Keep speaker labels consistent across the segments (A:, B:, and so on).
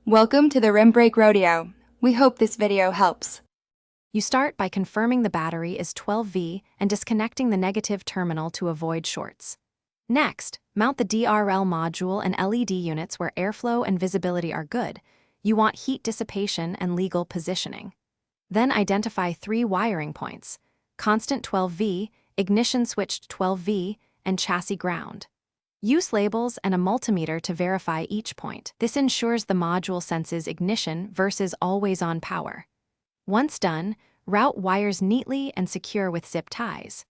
A: Welcome to the Rim Break Rodeo. We hope this video helps.
B: You start by confirming the battery is 12V and disconnecting the negative terminal to avoid shorts. Next, mount the DRL module and LED units where airflow and visibility are good. You want heat dissipation and legal positioning. Then identify 3 wiring points: constant 12V, ignition switched 12V, and chassis ground. Use labels and a multimeter to verify each point. This ensures the module senses ignition versus always-on power. Once done, route wires neatly and secure with zip ties.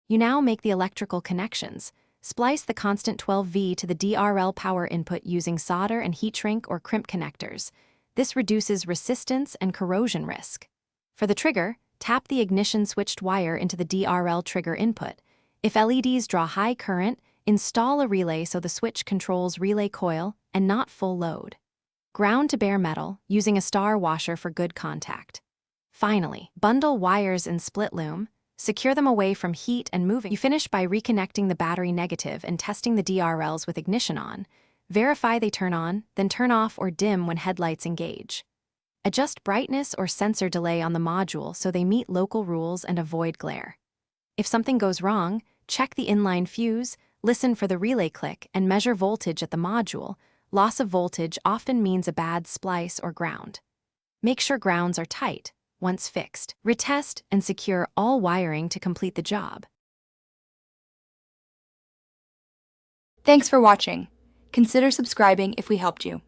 B: You now make the electrical connections. Splice the constant 12V to the DRL power input using solder and heat shrink or crimp connectors. This reduces resistance and corrosion risk. For the trigger, tap the ignition switched wire into the DRL trigger input. If LEDs draw high current, install a relay so the switch controls relay coil and not full load. Ground to bare metal, using a star washer for good contact. Finally, bundle wires in split loom, secure them away from heat and moving. You finish by reconnecting the battery negative and testing the DRLs with ignition on. Verify they turn on, then turn off or dim when headlights engage. Adjust brightness or sensor delay on the module so they meet local rules and avoid glare. If something goes wrong, check the inline fuse, listen for the relay click, and measure voltage at the module. Loss of voltage often means a bad splice or ground. Make sure grounds are tight. Once fixed, retest and secure all wiring to complete the job.
A: Thanks for watching. Consider subscribing if we helped you.